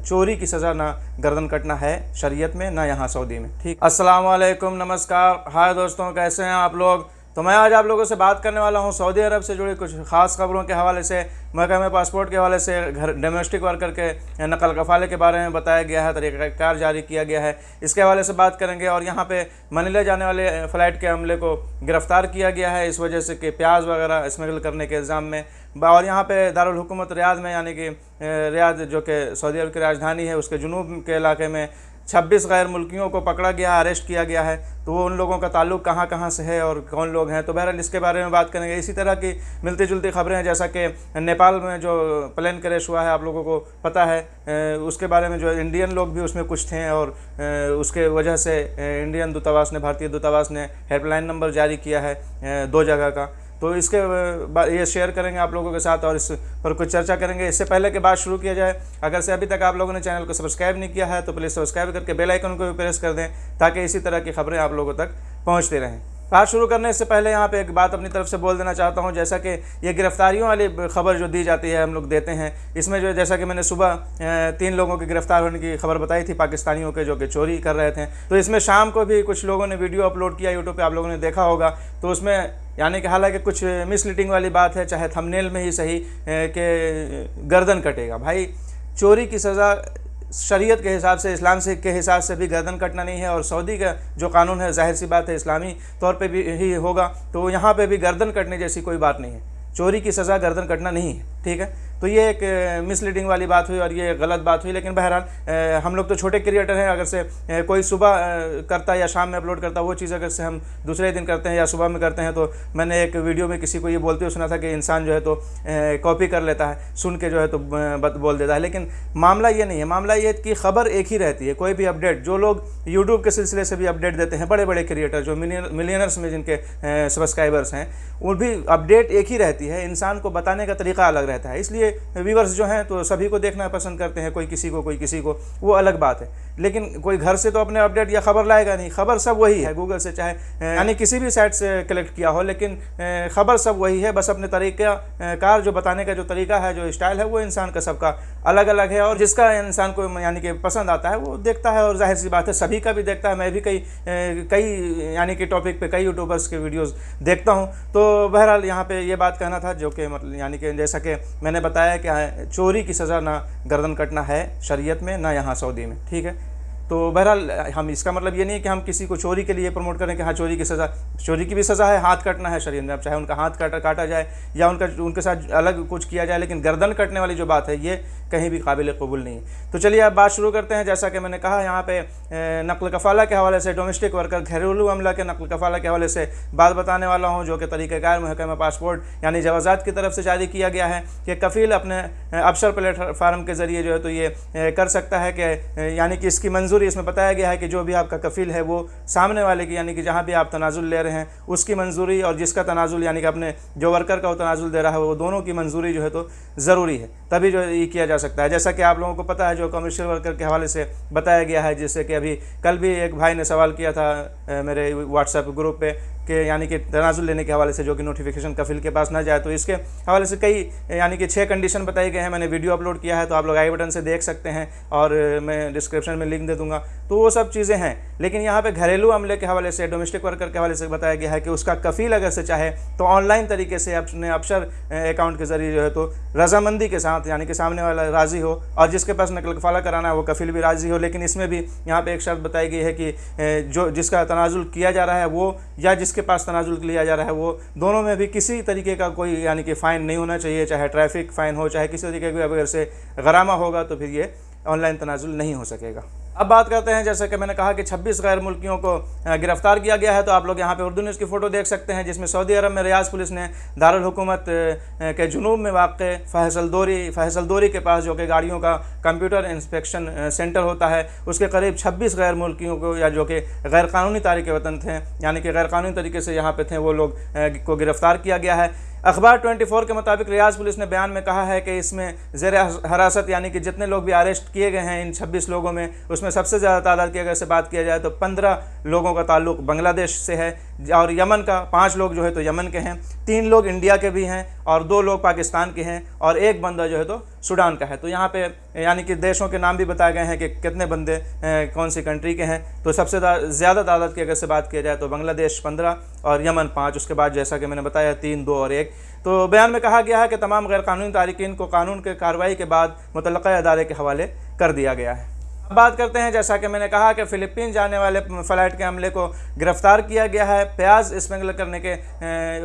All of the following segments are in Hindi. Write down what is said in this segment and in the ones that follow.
चोरी की सज़ा ना गर्दन कटना है शरीयत में, ना यहाँ सऊदी में। ठीक, अस्सलाम वालेकुम, नमस्कार, हाय दोस्तों, कैसे हैं आप लोग। तो मैं आज आप लोगों से बात करने वाला हूं सऊदी अरब से जुड़ी कुछ ख़ास खबरों के हवाले से। महकमे पासपोर्ट के हवाले से घर डोमेस्टिक वर्कर के नकल कफ़ाले के बारे में बताया गया है, तरीक़ाकार जारी किया गया है, इसके हवाले से बात करेंगे। और यहाँ पे मनीला जाने वाले फ़्लाइट के अमले को गिरफ़्तार किया गया है इस वजह से कि प्याज वगैरह स्मगल करने के इल्ज़ाम में। और यहाँ पे दारुल हुकूमत रियाद में, यानी कि रियाद जो कि सऊदी अरब की राजधानी है, उसके जुनूब के इलाके में 26 गैर मुल्कियों को पकड़ा गया, अरेस्ट किया गया है। तो वो उन लोगों का ताल्लुक़ कहाँ कहाँ से है और कौन लोग हैं, तो बहरहाल इसके बारे में बात करेंगे। इसी तरह की मिलती जुलती खबरें हैं, जैसा कि नेपाल में जो प्लेन क्रैश हुआ है, आप लोगों को पता है, उसके बारे में जो इंडियन लोग भी उसमें कुछ थे और उसके वजह से इंडियन दूतावास ने, भारतीय दूतावास ने हेल्पलाइन नंबर जारी किया है 2 जगह का। तो इसके ये शेयर करेंगे आप लोगों के साथ और इस पर कुछ चर्चा करेंगे। इससे पहले कि बात शुरू किया जाए, अगर से अभी तक आप लोगों ने चैनल को सब्सक्राइब नहीं किया है तो प्लीज़ सब्सक्राइब करके बेल आइकन को भी प्रेस कर दें, ताकि इसी तरह की खबरें आप लोगों तक पहुंचती रहें। बात शुरू करने से पहले यहाँ पे एक बात अपनी तरफ से बोल देना चाहता हूँ, जैसा कि ये गिरफ्तारियों वाली खबर जो दी जाती है, हम लोग देते हैं, इसमें जो जैसा कि मैंने सुबह 3 लोगों के गिरफ्तार होने की खबर बताई थी, पाकिस्तानियों के, जो कि चोरी कर रहे थे। तो इसमें शाम को भी कुछ लोगों ने वीडियो अपलोड किया यूट्यूब पे, आप लोगों ने देखा होगा। तो उसमें यानी कि हालांकि कुछ मिसलीडिंग वाली बात है, चाहे थंबनेल में ही सही, कि गर्दन कटेगा। भाई, चोरी की सज़ा शरीयत के हिसाब से, इस्लाम से के हिसाब से भी गर्दन कटना नहीं है, और सऊदी का जो कानून है, जाहिर सी बात है, इस्लामी तौर पे भी ही होगा। तो यहाँ पे भी गर्दन कटने जैसी कोई बात नहीं है, चोरी की सज़ा गर्दन कटना नहीं है। ठीक है, तो ये एक मिसलीडिंग वाली बात हुई और ये गलत बात हुई। लेकिन बहरहाल हम लोग तो छोटे क्रिएटर हैं, अगर से कोई सुबह करता है या शाम में अपलोड करता है, वो चीज़ अगर से हम दूसरे दिन करते हैं या सुबह में करते हैं, तो मैंने एक वीडियो में किसी को ये बोलते हुए सुना था कि इंसान जो है तो कॉपी कर लेता है, सुन के जो है तो बोल देता है। लेकिन मामला ये नहीं है, मामला ये कि खबर एक ही रहती है। कोई भी अपडेट, जो लोग यूट्यूब के सिलसिले से भी अपडेट देते हैं, बड़े बड़े क्रिएटर जो मिलियनर्स में जिनके सब्सक्राइबर्स हैं, वो भी अपडेट एक ही रहती है, इंसान को बताने का तरीका अलग रहता है। इसलिए व्यूवर्स जो हैं तो सभी को देखना पसंद करते हैं, कोई किसी को, वो अलग बात है। लेकिन कोई घर से तो अपने अपडेट या खबर लाएगा नहीं, खबर सब वही है, गूगल से चाहे यानी किसी भी साइट से कलेक्ट किया हो, लेकिन खबर सब वही है। बस अपने तरीका कार जो बताने का जो तरीका है, जो स्टाइल है, वो इंसान का सबका अलग अलग है, और जिसका इंसान को यानी कि पसंद आता है वो देखता है। और जाहिर सी बात है, सभी का भी देखता है। मैं भी कई यानी कि टॉपिक पे कई यूट्यूबर्स के वीडियोज़ देखता हूँ। तो बहरहाल यहाँ पे ये बात कहना था, जो कि मतलब यानी कि जैसा कि मैंने बताया कि चोरी की सज़ा ना गर्दन कटना है शरीयत में, ना यहाँ सऊदी में। ठीक है, तो बहरहाल हम इसका मतलब ये नहीं है कि हम किसी को चोरी के लिए प्रमोट करें कि हाँ चोरी की सज़ा, चोरी की भी सज़ा है, हाथ काटना है शरीयत में। अब चाहे उनका हाथ काटा जाए या उनके साथ अलग कुछ किया जाए, लेकिन गर्दन कटने वाली जो बात है, ये कहीं भी काबिल कबूल नहीं है। तो चलिए अब बात शुरू करते हैं। जैसा कि मैंने कहा, यहाँ पे नकल कफ़ाला के हवाले से, डोमेस्टिक वर्कर घरेलू अमला के नकल कफ़ाला के हवाले से बात बताने वाला हूँ, जो कि तरीक़ाकार महकमा पासपोर्ट यानी जवाज़ात की तरफ से जारी किया गया है कि कफ़ील अपने अबशर प्लेटफार्म के ज़रिए जो है तो ये कर सकता है कि यानी कि इसकी मंजूरी, इसमें बताया गया है कि जो भी आपका कफ़ील है, वो सामने वाले की, यानी कि जहाँ भी आप तनाजुल ले रहे हैं, उसकी मंजूरी, और जिसका तनाजुल यानी कि अपने जो वर्कर का वो तनाजुल दे रहा है, वो दोनों की मंजूरी जो है तो ज़रूरी है, तभी जो ये किया जा सकता है। जैसा कि आप लोगों को पता है, जो कमर्शियल वर्कर के हवाले से बताया गया है, जिससे कि अभी कल भी एक भाई ने सवाल किया था मेरे व्हाट्सएप ग्रुप पे कि यानी कि तनाजुल लेने के हवाले से, जो कि नोटिफिकेशन कफ़ील के पास ना जाए, तो इसके हवाले से कई यानी कि 6 कंडीशन बताई गए हैं। मैंने वीडियो अपलोड किया है, तो आप लोग आई बटन से देख सकते हैं, और मैं डिस्क्रिप्शन में लिंक दे दूँगा। तो वो सब चीज़ें हैं। लेकिन यहाँ पे घरेलू अमले के हवाले से, डोमेस्टिक वर्कर के हवाले से बताया गया है कि उसका कफ़ील अगर से चाहे तो ऑनलाइन तरीके से अपने अबशर अकाउंट के ज़रिए जो है तो रजामंदी के साथ, यानी कि सामने वाला राज़ी हो, और जिसके पास नकल कफ़ाला कराना है वो कफ़ील भी राज़ी हो। लेकिन इसमें भी यहाँ पे एक शर्त बताई गई है कि जो जिसका तनाजुल किया जा रहा है वो, या जिसके पास तनाजुल लिया जा रहा है वो, दोनों में भी किसी तरीके का कोई यानी कि फ़ाइन नहीं होना चाहिए, चाहे ट्रैफिक फ़ाइन हो, चाहे किसी तरीके का अगर से गरामा होगा, तो फिर ये ऑनलाइन तनाजुल नहीं हो सकेगा। अब बात करते हैं, जैसे कि मैंने कहा कि 26 गैर मुल्कियों को गिरफ्तार किया गया है। तो आप लोग यहाँ पे उर्दू न्यूज़ की फ़ोटो देख सकते हैं, जिसमें सऊदी अरब में रियाद पुलिस ने दारुल हुकूमत के जुनूब में वाक़े फैसल दोरी के पास, जो कि गाड़ियों का कंप्यूटर इंस्पेक्शन सेंटर होता है, उसके करीब 26 गैर मुल्कियों को, या जो कि गैर कानूनी तारिक वतन थे, यानी कि गैर कानूनी तरीके से यहाँ पे थे, वो लोग को गिरफ़्तार किया गया है। अखबार 24 के मुताबिक रियाद पुलिस ने बयान में कहा है कि इसमें ज़ेर हरासत यानी कि जितने लोग भी अरेस्ट किए गए हैं इन 26 लोगों में, उसमें सबसे ज़्यादा तादाद की अगर से बात किया जाए तो 15 लोगों का ताल्लुक़ बांग्लादेश से है, और यमन का 5 लोग जो है तो यमन के हैं, 3 लोग इंडिया के भी हैं और 2 लोग पाकिस्तान के हैं और 1 बंदा जो है तो सूडान का है। तो यहाँ पे यानी कि देशों के नाम भी बताए गए हैं कि कितने बंदे कौन सी कंट्री के हैं। तो सबसे ज़्यादा तादाद की अगर से बात किया जाए तो बांग्लादेश 15 और यमन 5, उसके बाद जैसा कि मैंने बताया 3, 2 और 1। तो बयान में कहा गया है कि तमाम गैरकानूनी तारिकीन को कानून के कार्रवाई के बाद मुतल्लका अदारे के हवाले कर दिया गया है। अब बात करते हैं, जैसा कि मैंने कहा कि फ़िलिपीन जाने वाले फ़्लाइट के अमले को गिरफ़्तार किया गया है प्याज स्मगल करने के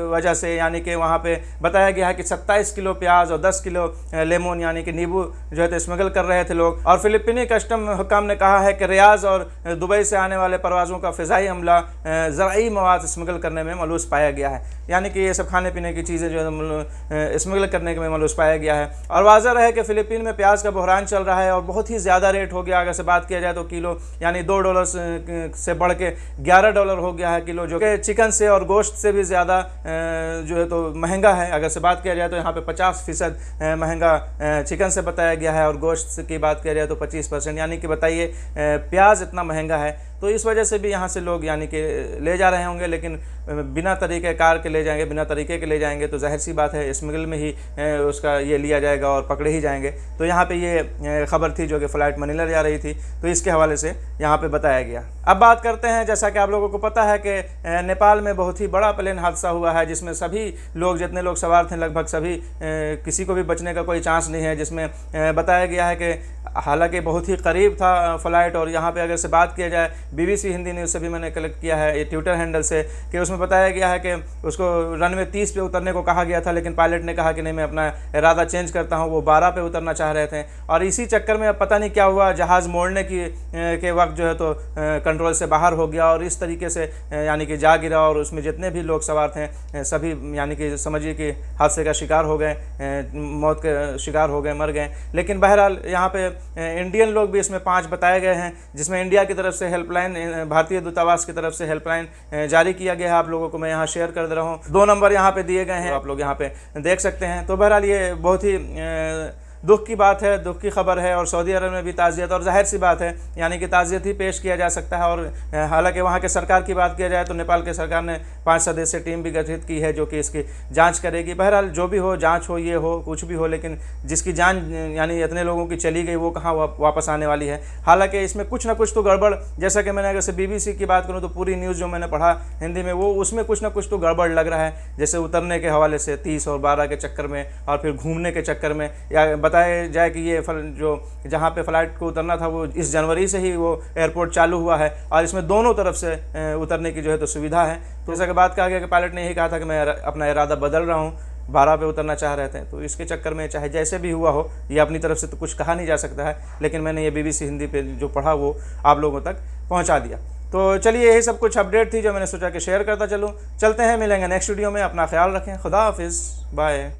वजह से। यानी कि वहाँ पे बताया गया है कि 27 किलो प्याज और 10 किलो लेमन यानी कि नींबू जो है तो स्मगल कर रहे थे लोग। और फ़िलिपीनी कस्टम हुक्काम ने कहा है कि रियाज और दुबई से आने वाले परवाज़ों का फ़िज़ाई अमला ज़राई मवाद स्मगल करने में मलूस पाया गया है। यानी कि ये सब खाने पीने की चीज़ें जो है स्मगल करने में मलूस पाया गया है। और वाज़ह रहे कि फ़िलिपीन में प्याज का बहरान चल रहा है और बहुत ही ज़्यादा रेट हो गया। से बात किया जाए तो किलो यानी $2 से बढ़ के $11 हो गया है किलो, जो कि चिकन से और गोश्त से भी ज़्यादा जो है तो महंगा है। अगर से बात किया जाए तो यहाँ पे 50% महंगा चिकन से बताया गया है और गोश्त की बात किया जाए तो 25%। यानी कि बताइए प्याज इतना महंगा है, तो इस वजह से भी यहाँ से लोग यानी कि ले जा रहे होंगे, लेकिन बिना तरीक़ेकार के ले जाएंगे, बिना तरीके के ले जाएंगे तो जाहिर सी बात है स्मगल में ही उसका ये लिया जाएगा और पकड़े ही जाएंगे। तो यहाँ पे ये खबर थी जो कि फ़्लाइट मनीला जा रही थी, तो इसके हवाले से यहाँ पे बताया गया। अब बात करते हैं, जैसा कि आप लोगों को पता है कि नेपाल में बहुत ही बड़ा प्लेन हादसा हुआ है जिसमें सभी लोग, जितने लोग सवार थे लगभग सभी, किसी को भी बचने का कोई चांस नहीं है। जिसमें बताया गया है कि हालांकि बहुत ही करीब था फ़्लाइट। और यहाँ पे अगर से बात किया जाए BBC हिंदी न्यूज़ से भी मैंने कलेक्ट किया है ये ट्विटर हैंडल से, कि उसमें बताया गया है कि उसको रनवे 30 पे उतरने को कहा गया था, लेकिन पायलट ने कहा कि नहीं, मैं अपना इरादा चेंज करता हूँ। वो 12 पे उतरना चाह रहे थे और इसी चक्कर में अब पता नहीं क्या हुआ, जहाज़ मोड़ने के वक्त जो है तो कंट्रोल से बाहर हो गया और इस तरीके से यानी कि जा गिरा और उसमें जितने भी लोग सवार थे सभी यानी कि समझिए कि हादसे का शिकार हो गए, मौत के शिकार हो गए, मर गए। लेकिन बहरहाल यहाँ पे इंडियन लोग भी इसमें 5 बताए गए हैं, जिसमें इंडिया की तरफ से हेल्पलाइन, भारतीय दूतावास की तरफ से हेल्पलाइन जारी किया गया है। आप लोगों को मैं यहाँ शेयर कर दे रहा हूँ, 2 नंबर यहाँ पे दिए गए हैं, आप लोग यहाँ पे देख सकते हैं। तो बहरहाल ये बहुत ही दुख की बात है, दुख की खबर है। और सऊदी अरब में भी ताज़ियत, और जाहिर सी बात है यानी कि ताज़ियत ही पेश किया जा सकता है। और हालांकि वहाँ के सरकार की बात किया जाए तो नेपाल के सरकार ने 5 सदस्यीय टीम भी गठित की है जो कि इसकी जांच करेगी। बहरहाल जो भी हो, जांच हो, ये हो, कुछ भी हो, लेकिन जिसकी जान यानी इतने लोगों की चली गई वो कहाँ वापस आने वाली है। हालाँकि इसमें कुछ ना कुछ तो गड़बड़, जैसा कि मैंने अगर से BBC की बात करूँ तो पूरी न्यूज़ जो मैंने पढ़ा हिंदी में, वो उसमें कुछ ना कुछ तो गड़बड़ लग रहा है। जैसे उतरने के हवाले से 30 और 12 के चक्कर में और फिर घूमने के चक्कर में, या बताया जाए कि ये जो जहाँ पे फ़्लाइट को उतरना था वो इस जनवरी से ही वो एयरपोर्ट चालू हुआ है और इसमें दोनों तरफ से उतरने की जो है तो सुविधा है। तो जैसा कि बात कहा गया कि पायलट ने यही कहा था कि मैं अपना इरादा बदल रहा हूँ, 12 पे उतरना चाह रहे थे। तो इसके चक्कर में चाहे जैसे भी हुआ हो, ये अपनी तरफ से तो कुछ कहा नहीं जा सकता है, लेकिन मैंने ये BBC हिंदी पे जो पढ़ा वो आप लोगों तक पहुँचा दिया। तो चलिए, यही सब कुछ अपडेट थी जो मैंने सोचा कि शेयर करता चलूँ। चलते हैं, मिलेंगे नेक्स्ट वीडियो में। अपना ख्याल रखें, खुदा हाफिज़, बाय।